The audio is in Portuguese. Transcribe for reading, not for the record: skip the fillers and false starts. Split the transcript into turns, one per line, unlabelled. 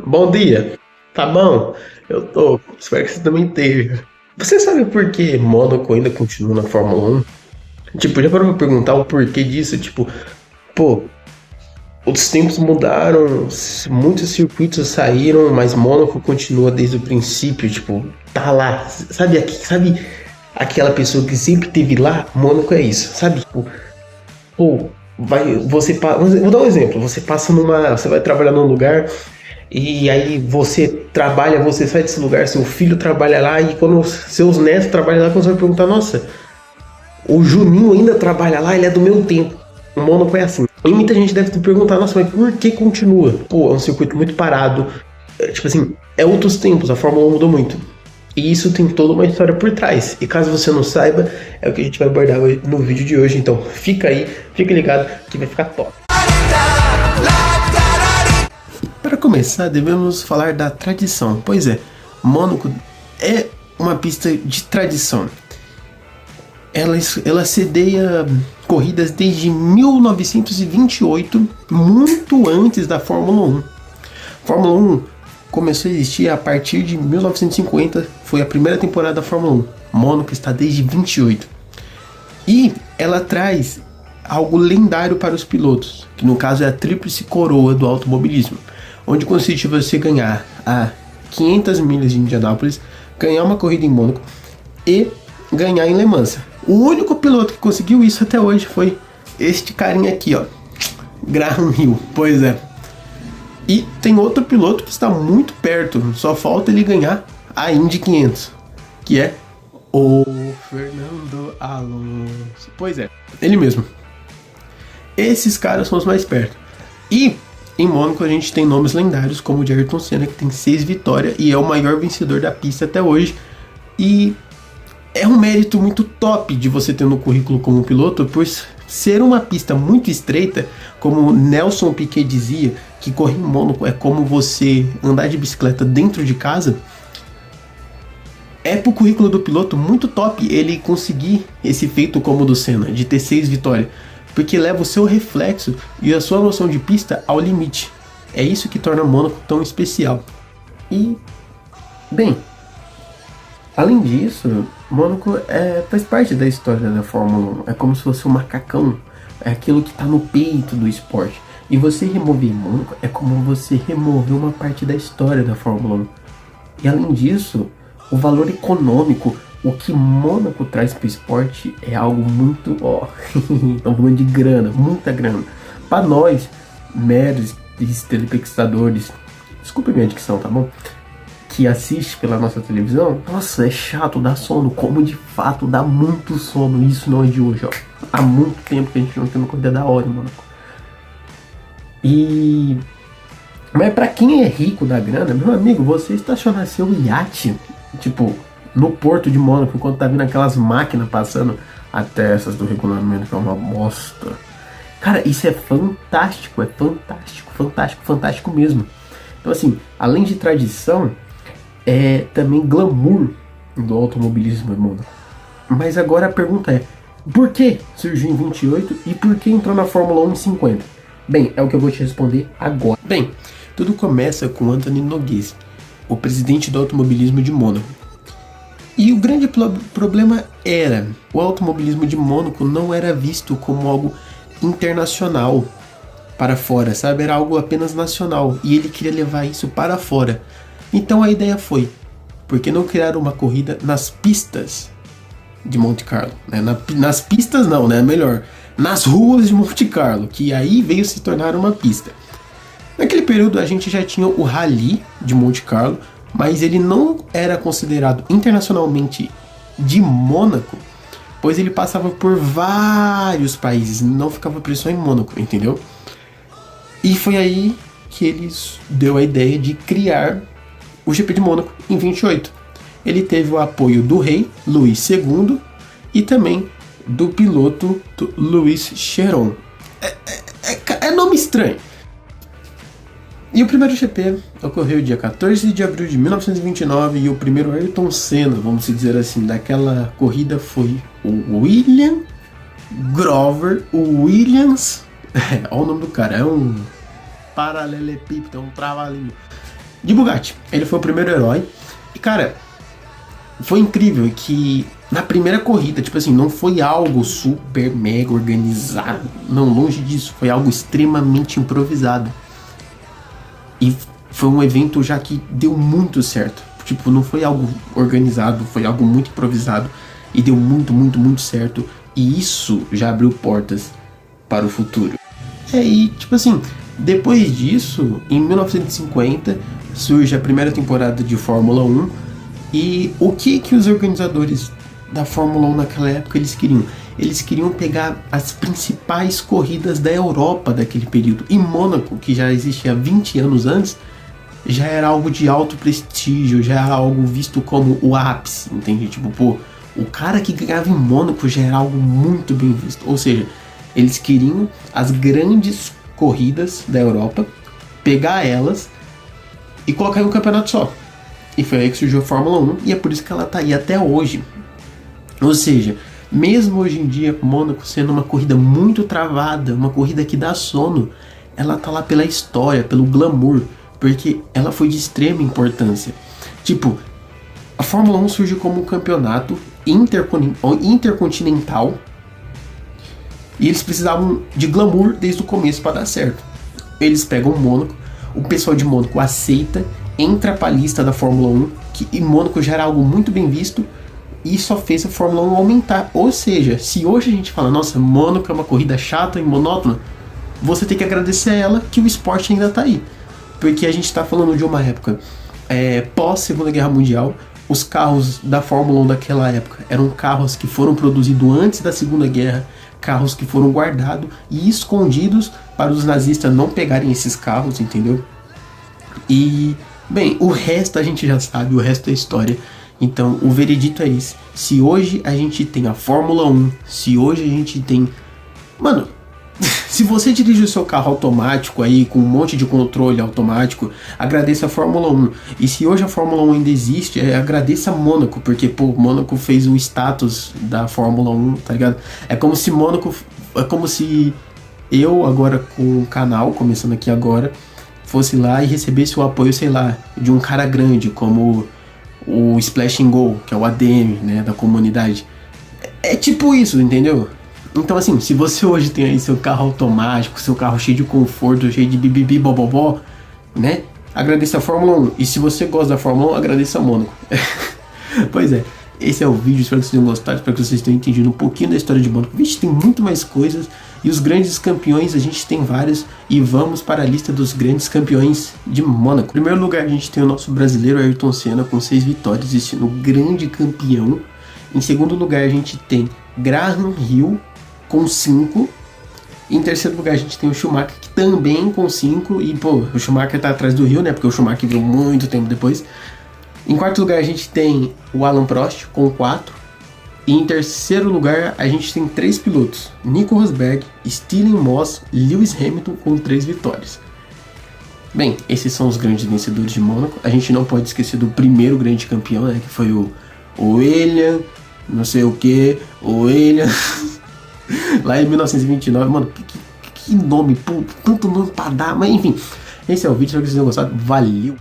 Bom dia. Tá bom? Eu tô. Espero que você também esteja. Você sabe por que Mônaco ainda continua na Fórmula 1? Tipo, já parou pra perguntar o porquê disso? Tipo, pô, os tempos mudaram, muitos circuitos saíram, mas Mônaco continua desde o princípio. Tipo, tá lá. Sabe aquela pessoa que sempre teve lá? Mônaco é isso, sabe? Tipo, pô, vou dar um exemplo. Você vai trabalhar num lugar. E aí você trabalha, você sai desse lugar, seu filho trabalha lá, e quando seus netos trabalham lá, você vai perguntar, nossa, o Juninho ainda trabalha lá, ele é do meu tempo. O Mônaco é assim. E muita gente deve te perguntar, nossa, mas por que continua? Pô, é um circuito muito parado. Tipo assim, é outros tempos, a Fórmula 1 mudou muito. E isso tem toda uma história por trás. E caso você não saiba, é o que a gente vai abordar no vídeo de hoje. Então fica aí, fica ligado que vai ficar top. Para começar, devemos falar da tradição. Pois é, Mônaco é uma pista de tradição. Ela sedeia corridas desde 1928, muito antes da Fórmula 1. Fórmula 1 começou a existir a partir de 1950, foi a primeira temporada da Fórmula 1. Mônaco está desde 28. E ela traz algo lendário para os pilotos, que no caso é a tríplice coroa do automobilismo, onde consiste você ganhar a 500 milhas de Indianápolis, ganhar uma corrida em Mônaco e ganhar em Le Mans. O único piloto que conseguiu isso até hoje foi este carinha aqui, ó, Graham Hill. Pois é. E tem outro piloto que está muito perto, só falta ele ganhar a Indy 500, que é o Fernando Alonso. Pois é, ele mesmo. Esses caras são os mais perto. E em Mônaco a gente tem nomes lendários como o de Ayrton Senna, que tem 6 vitórias e é o maior vencedor da pista até hoje. E é um mérito muito top de você ter no currículo como piloto, por ser uma pista muito estreita, como Nelson Piquet dizia, que correr em Mônaco é como você andar de bicicleta dentro de casa. É pro currículo do piloto muito top ele conseguir esse feito como o do Senna, de ter 6 vitórias, porque leva o seu reflexo e a sua noção de pista ao limite. É isso que torna Mônaco tão especial. E, bem, além disso, Mônaco faz parte da história da Fórmula 1. É como se fosse um macacão. É aquilo que está no peito do esporte. E você remover Mônaco é como você remover uma parte da história da Fórmula 1. E além disso, o valor econômico, o que Mônaco traz para o esporte é algo muito... estamos falando de grana, muita grana. Para nós, meros telespectadores, desculpe minha dicção, tá bom? Que assiste pela nossa televisão, nossa, é chato, dá sono, como de fato dá muito sono, isso não é de hoje, ó. Há muito tempo que a gente não tem uma corrida da hora, mano. Mas pra quem é rico da grana, meu amigo, você estacionar seu iate, tipo, no porto de Mônaco, enquanto tá vindo aquelas máquinas passando até essas do regulamento, que é uma bosta. Cara, isso é fantástico, fantástico, fantástico mesmo. Então assim, além de tradição, é também glamour do automobilismo em Mônaco. Mas agora a pergunta é, por que surgiu em 28 e por que entrou na Fórmula 1 em 50? Bem, é o que eu vou te responder agora. Bem, tudo começa com Anthony Nogues, o presidente do automobilismo de Mônaco. E o grande problema era, o automobilismo de Mônaco não era visto como algo internacional para fora, sabe? Era algo apenas nacional e ele queria levar isso para fora. Então a ideia foi, por que não criar uma corrida nas pistas de Monte Carlo? Nas pistas não, né? Melhor, nas ruas de Monte Carlo, que aí veio se tornar uma pista. Naquele período a gente já tinha o Rally de Monte Carlo, mas ele não era considerado internacionalmente de Mônaco, pois ele passava por vários países, não ficava preso só em Mônaco, entendeu? E foi aí que eles deu a ideia de criar o GP de Mônaco em 28. Ele teve o apoio do rei Luís II e também do piloto Louis Chiron. É nome estranho. E o primeiro GP ocorreu dia 14 de abril de 1929 e o primeiro Ayrton Senna, vamos dizer assim, daquela corrida foi o William Grover Williams. Olha o nome do cara, é um paralelepípedo, é um trabalhinho. de Bugatti. Ele foi o primeiro herói. E, cara, foi incrível que na primeira corrida, tipo assim, não foi algo super mega organizado. Não, longe disso. Foi algo extremamente improvisado. E foi um evento já que deu muito certo. Tipo, não foi algo organizado, foi algo muito improvisado. E deu muito, muito, muito certo. E isso já abriu portas para o futuro. E, tipo assim, depois disso, em 1950, surge a primeira temporada de Fórmula 1. E o que os organizadores da Fórmula 1 naquela época eles queriam? Eles queriam pegar as principais corridas da Europa daquele período. E Mônaco, que já existia 20 anos antes, já era algo de alto prestígio, já era algo visto como o ápice, entende? Tipo, pô, o cara que ganhava em Mônaco já era algo muito bem visto. Ou seja, eles queriam as grandes corridas da Europa, pegar elas e colocar em um campeonato só. E foi aí que surgiu a Fórmula 1 e é por isso que ela tá aí até hoje. Ou seja, mesmo hoje em dia, Mônaco sendo uma corrida muito travada, uma corrida que dá sono, ela tá lá pela história, pelo glamour, porque ela foi de extrema importância. Tipo, a Fórmula 1 surge como um campeonato intercontinental e eles precisavam de glamour desde o começo para dar certo. Eles pegam Mônaco, o pessoal de Mônaco aceita, entra para a lista da Fórmula 1, que em Mônaco já era algo muito bem visto, e só fez a Fórmula 1 aumentar. Ou seja, se hoje a gente fala, nossa, Mônaco é uma corrida chata e monótona, você tem que agradecer a ela que o esporte ainda tá aí. Porque a gente está falando de uma época pós Segunda Guerra Mundial. Os carros da Fórmula 1 daquela época eram carros que foram produzidos antes da Segunda Guerra, carros que foram guardados e escondidos para os nazistas não pegarem esses carros, entendeu? E, bem, o resto a gente já sabe, o resto é história. Então, o veredito é esse. Se hoje a gente tem a Fórmula 1, se hoje a gente tem... Mano, se você dirige o seu carro automático aí, com um monte de controle automático, agradeça a Fórmula 1. E se hoje a Fórmula 1 ainda existe, agradeça a Mônaco, porque, pô, Mônaco fez o status da Fórmula 1, tá ligado? É como se Mônaco... É como se eu, agora com o canal, começando aqui agora, fosse lá e recebesse o apoio, sei lá, de um cara grande, como o Splash and Go, que é o ADM, né, da comunidade. É tipo isso, entendeu? Então, assim, se você hoje tem aí seu carro automático, seu carro cheio de conforto, cheio de bibibi, bobobó, né? Agradeça a Fórmula 1. E se você gosta da Fórmula 1, agradeça a Mônaco. Pois é, esse é o vídeo, espero que vocês tenham gostado, espero que vocês tenham entendido um pouquinho da história de Mônaco. Vixe, tem muito mais coisas. E os grandes campeões, a gente tem vários. E vamos para a lista dos grandes campeões de Mônaco. Em primeiro lugar, a gente tem o nosso brasileiro Ayrton Senna com 6 vitórias, sendo grande campeão. Em segundo lugar, a gente tem Graham Hill com 5. Em terceiro lugar, a gente tem o Schumacher, que também com 5. E, pô, o Schumacher tá atrás do Hill, né? Porque o Schumacher veio muito tempo depois. Em quarto lugar, a gente tem o Alan Prost com 4. E em terceiro lugar, a gente tem 3 pilotos: Nico Rosberg, Stirling Moss, Lewis Hamilton com 3 vitórias. Bem, esses são os grandes vencedores de Mônaco. A gente não pode esquecer do primeiro grande campeão, né? Que foi o William, não sei o que, o William... Lá em 1929, mano, que nome, pô, tanto nome pra dar, mas enfim, esse é o vídeo, espero que vocês tenham gostado, valeu!